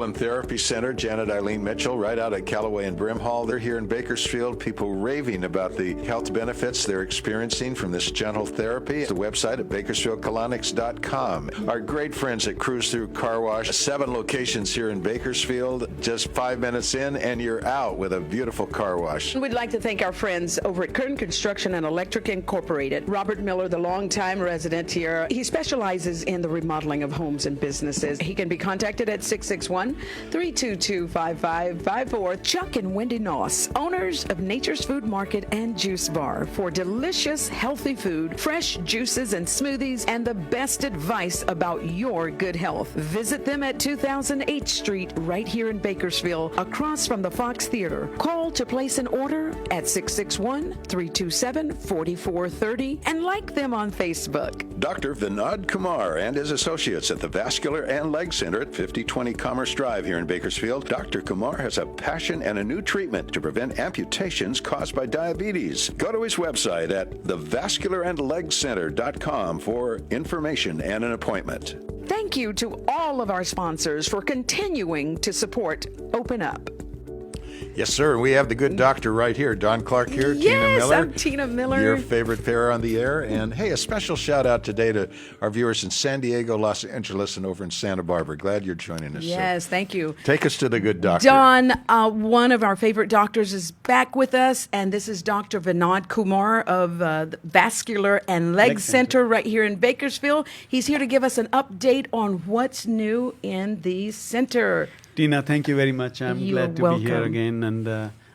Colon Therapy Center, Janet Eileen Mitchell, right out at Calloway and BRIMHALL. They're here in Bakersfield. People raving about the health benefits they're experiencing from this gentle therapy. The website at BakersfieldColonics.com. Our great friends at Cruise Through Car Wash, 7 locations here in Bakersfield. Just 5 minutes in, and you're out with a beautiful car wash. We'd like to thank our friends over at Kern Construction and Electric Incorporated. Robert Miller, the longtime resident here, he specializes in the remodeling of homes and businesses. He can be contacted at 661-322-5554. Chuck and Wendy Noss, owners of Nature's Food Market and Juice Bar, for delicious, healthy food, fresh juices and smoothies, and the best advice about your good health. Visit them at 2000 H Street, right here in Bakersfield, across from the Fox Theater. Call to place an order at 661-327-4430 and like them on Facebook. Dr. VINOD KUMAR and his associates at the Vascular and Leg Center at 5020 Commerce Drive here in Bakersfield. Dr. KUMAR has a passion and a new treatment to prevent amputations caused by diabetes. Go to his website at thevascularanlegcenter.com for information and an appointment. Thank you to all of our sponsors for continuing to support Open Up. Yes, sir. We have the good doctor right here. Don Clark here, Yes, Tina Miller. I'm Tina Miller. Your favorite pair on the air. And hey, a special shout out today to our viewers in San Diego, Los Angeles, and over in Santa Barbara. Glad you're joining us. Yes, thank you. Take us to the good doctor. Don, one of our favorite doctors, is back with us, and this is Dr. Vinod Kumar of the Vascular and Leg Center right here in Bakersfield. He's here to give us an update on what's new in the center. Tina, thank you very much. I'm You're glad to welcome. be here again, and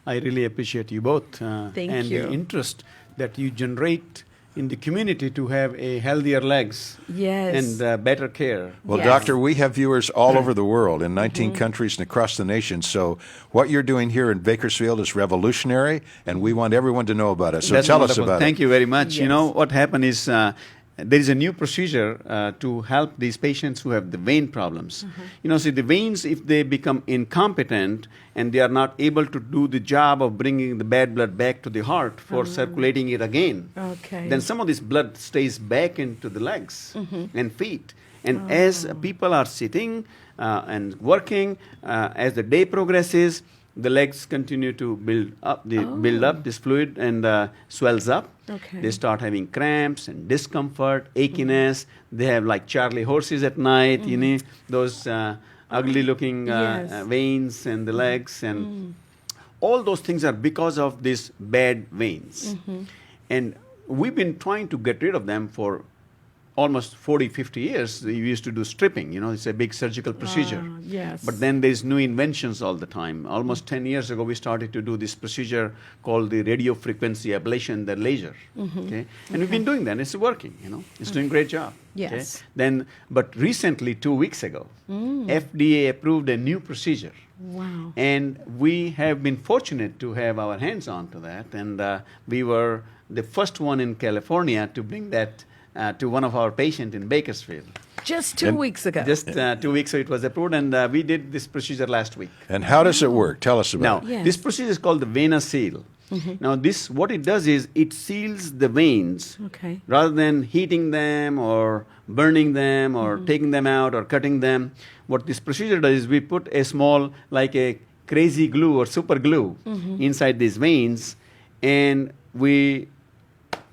I really appreciate you both Thank and you. the interest that you generate in the community to have a healthier legs Yes. and better care. Well, Yes. doctor, we have viewers all over the world in 19 countries and across the nation. So what you're doing here in Bakersfield is revolutionary, and we want everyone to know about it. So That's tell wonderful. us about Thank it. you very much. Yes. You know, what happened is there is a new procedure to help these patients who have the vein problems. You know, see, the veins, if they become incompetent and they are not able to do the job of bringing the bad blood back to the heart for circulating it again, Okay. then some of this blood stays back into the legs and feet. And as people are sitting and working, as the day progresses, the legs continue to build up this fluid and swells up. Okay. They start having cramps and discomfort, achiness. They have like Charlie horses at night, you know, those ugly looking Yes. veins in the legs. And all those things are because of these bad veins. And we've been trying to get rid of them for almost 40, 50 years. We used to do stripping, you know, it's a big surgical procedure. Yes. But then there's new inventions all the time. Almost 10 years ago, we started to do this procedure called the radio frequency ablation, the laser. Okay? And we've been doing that. It's working, you know. It's doing a great job. Yes. But recently, 2 weeks ago, FDA approved a new procedure. Wow. And we have been fortunate to have our hands on to that. And we were the first one in California to bring that to one of our patients in Bakersfield. Just 2 weeks ago. Just 2 weeks ago it was approved, and we did this procedure last week. And how does it work? Tell us Now, about it. Yes. this procedure is called the VenaSeal. Now, this what it does is it seals the veins Okay. rather than heating them or burning them or taking them out or cutting them. What this procedure does is we put a small, like a crazy glue or super glue inside these veins, and we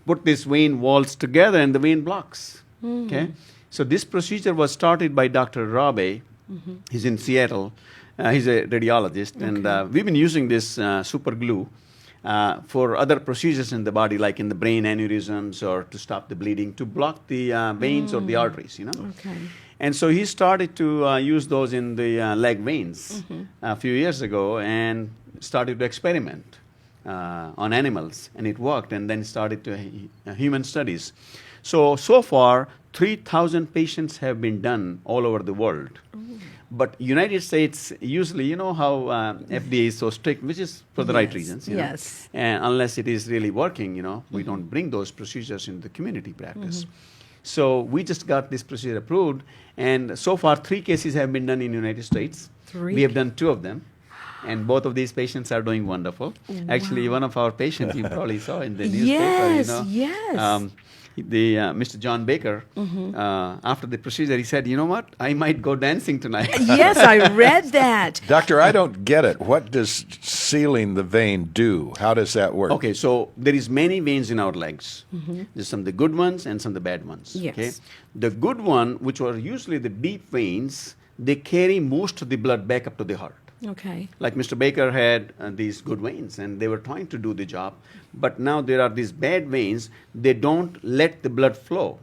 put these vein walls together and the vein blocks. Okay? So this procedure was started by Dr. Rabe. He's in Seattle. He's a radiologist. And we've been using this super glue for other procedures in the body, like in the brain aneurysms or to stop the bleeding, to block the veins or the arteries, you know. Okay. And so he started to use those in the leg veins a few years ago and started to experiment on animals, and it worked, and then started to human studies. So far, 3,000 patients have been done all over the world. But United States, usually, you know how FDA is so strict, which is for the right Yes, reasons. You yes. know? And unless it is really working, you know, we don't bring those procedures into the community practice. So we just got this procedure approved, and so far 3 cases have been done in the United States. 3? We have done 2 of them. And both of these patients are doing wonderful. Actually, one of our patients you probably saw in the newspaper. Yes, you know, yes. Mr. John Baker, after the procedure, he said, "You know what? I might go dancing tonight." Yes, I read that. Doctor, I don't get it. What does sealing the vein do? How does that work? Okay, so there is many veins in our legs. There's some of the good ones and some of the bad ones. Yes. Okay? The good one, which are usually the deep veins, they carry most of the blood back up to the heart. Okay. Like Mr. Baker had these good veins, and they were trying to do the job. But now there are these bad veins. They don't let the blood flow,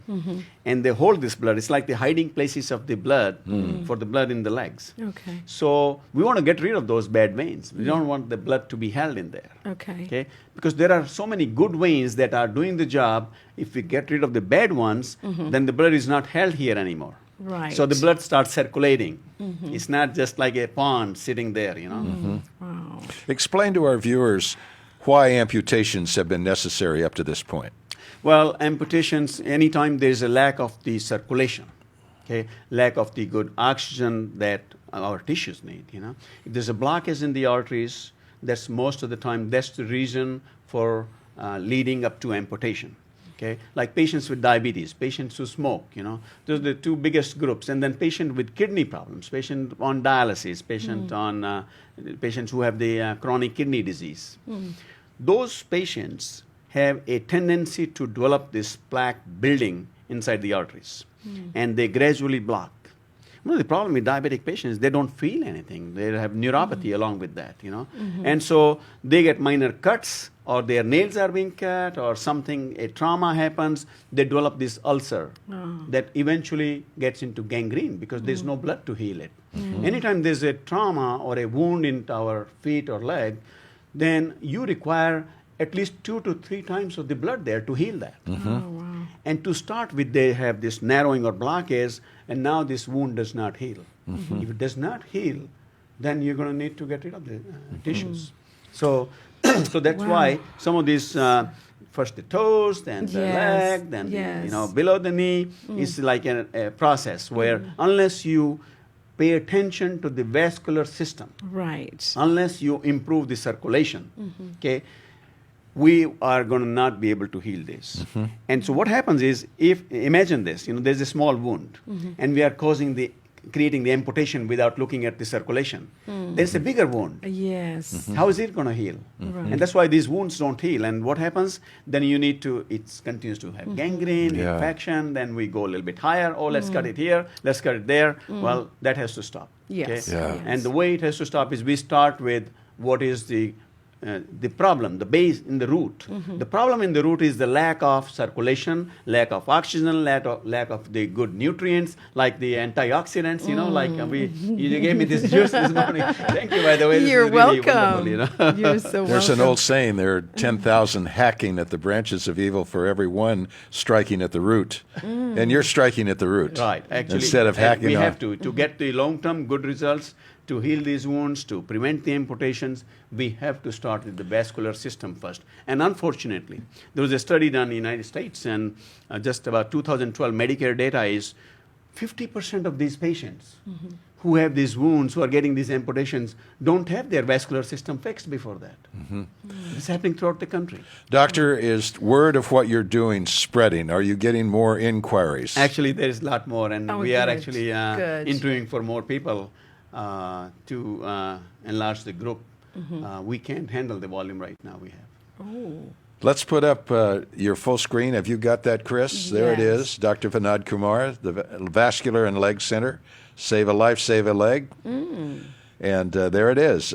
and they hold this blood. It's like the hiding places of the blood for the blood in the legs. Okay. So we want to get rid of those bad veins. We don't want the blood to be held in there. Okay. Okay? Because there are so many good veins that are doing the job. If we get rid of the bad ones, then the blood is not held here anymore. Right. So the blood starts circulating. It's not just like a pond sitting there, you know. Wow. Explain to our viewers why amputations have been necessary up to this point. Well, amputations, anytime there's a lack of the circulation, okay, lack of the good oxygen that our tissues need, you know. If there's a blockage in the arteries, that's most of the time, that's the reason for leading up to amputation. Okay, like patients with diabetes, patients who smoke, you know, those are the two biggest groups. And then patient with kidney problems, patient on dialysis, patients who have the chronic kidney disease. Those patients have a tendency to develop this plaque building inside the arteries, and they gradually block. One of the problem with diabetic patients is they don't feel anything. They have neuropathy along with that, you know. And so they get minor cuts, or their nails are being cut, or something, a trauma happens, they develop this ulcer that eventually gets into gangrene because there's no blood to heal it. Anytime there's a trauma or a wound in our feet or leg, then you require at least 2 to 3 times of the blood there to heal that. And to start with, they have this narrowing or blockage, and now this wound does not heal. If it does not heal, then you're going to need to get rid of the tissues. So, so that's why some of these, first the toes, then the leg, then the, you know, below the knee, is like a process where unless you pay attention to the vascular system, Right. unless you improve the circulation, okay, we are going to not be able to heal this. And so what happens is, if imagine this, you know, there's a small wound, and we are creating the amputation without looking at the circulation. There's a bigger wound. Yes. How is it going to heal? Right. And that's why these wounds don't heal. And what happens? Then you need to, it continues to have gangrene, infection, then we go a little bit higher. Oh, let's cut it here, let's cut it there. Well, that has to stop. Yes. Okay? And the way it has to stop is we start with what is the problem, the base in the root. The problem in the root is the lack of circulation, lack of oxygen, lack of the good nutrients, like the antioxidants, you know, like you gave me this juice this morning. Thank you, by the way. This You're is really welcome. wonderful, you know. You're so There's welcome. an old saying, there are 10,000 hacking at the branches of evil for every one striking at the root. And you're striking at the root. Right. Actually, instead of hacking we on. have to get the long-term good results, to heal these wounds, to prevent the amputations, we have to start with the vascular system first. And unfortunately, there was a study done in the United States, and just about 2012 Medicare data is 50% of these patients who have these wounds, who are getting these amputations, don't have their vascular system fixed before that. It's happening throughout the country. Doctor, is word of what you're doing spreading? Are you getting more inquiries? Actually, there is a lot more, and we are good. actually Good. interviewing for more people to enlarge the group. We can't handle the volume right now we have. Let's put up your full screen. Have you got that, Chris? There it Yes. is. Dr. VINOD Kumar, the Vascular and Leg Center. Save a life, save a leg. And there it is.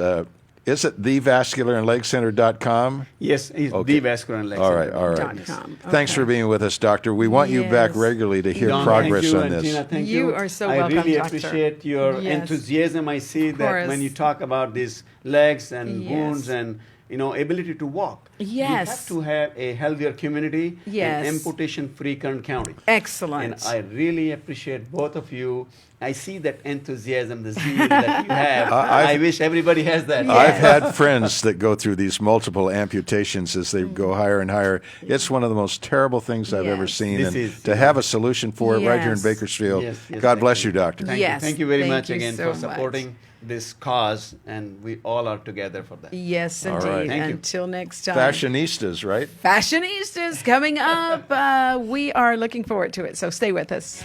Is it thevascularandlegcenter.com? Yes, it's Okay. the Vascular and Leg All Center. right, all right. .com. Thanks Okay. for being with us, Doctor. We want you back Yes. regularly to hear Don, progress thank you, on and this. Tina, thank You you. are so I welcome, really Doctor. appreciate your Yes. enthusiasm. I see that when course. you talk about these legs and Yes. wounds and, you know, ability to walk. We Yes. have to have a healthier community, Yes. an amputation-free Kern County. Excellent. And I really appreciate both of you. I see that enthusiasm, the zeal that you have. I wish everybody has that. I've had friends that go through these multiple amputations as they go higher and higher. It's one of the most terrible things I've ever Yes. seen. This And is, to have a solution for it right here in Yes. Bakersfield, Yes, yes, God thank bless you. you, Doctor. Thank Yes, you. Thank you very thank much you again so for supporting this cause, and we all are together for that. Yes, All indeed. right. Thank you. Until next time. Fashionistas, right? Fashionistas coming up. We are looking forward to it, so stay with us.